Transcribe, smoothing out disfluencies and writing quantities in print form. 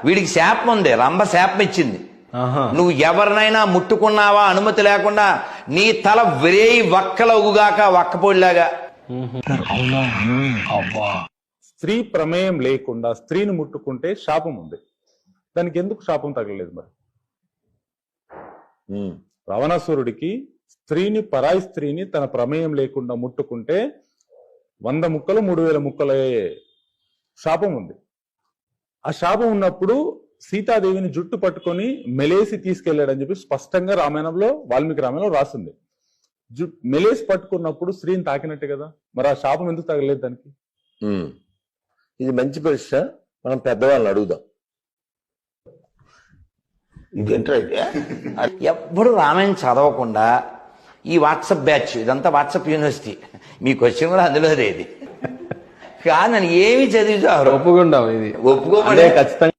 వీడికి శాపం ఉంది, రంభ శాపం ఇచ్చింది. నువ్వు ఎవరినైనా ముట్టుకున్నావా అనుమతి లేకుండా నీ తల వేయి వక్కలవుగాక వక్కపోడిలాగా. స్త్రీ ప్రమేయం లేకుండా స్త్రీని ముట్టుకుంటే శాపం ఉంది. దానికి ఎందుకు శాపం తగలలేదు మరి? రావణాసురుడికి పరాయి స్త్రీని తన ప్రమేయం లేకుండా ముట్టుకుంటే 100 ముక్కలు 3000 ముక్కలే శాపం ఉంది. ఆ శాపం ఉన్నప్పుడు సీతాదేవిని జుట్టు పట్టుకొని మెలేసి తీసుకెళ్లాడని చెప్పి స్పష్టంగా రామాయణంలో, వాల్మీకి రామాయణంలో రాసింది. మెలేసి పట్టుకున్నప్పుడు స్త్రీని తాకినట్టే కదా, మరి ఆ శాపం ఎందుకు తగలేదు దానికి? ఇది మంచి ప్రశ్న, మనం పెద్దవాళ్ళని అడుగుదాం. ఎవ్వడు రామాయణం చదవకుండా ఈ వాట్సాప్ బ్యాచ్, ఇదంతా వాట్సాప్ యూనివర్సిటీ, మీ క్వశ్చన్ కూడా అందులో లేదు. కానీ ఏమి చదివి ఒప్పుకుంటాం, ఇది ఒప్పుకోమనే ఖచ్చితంగా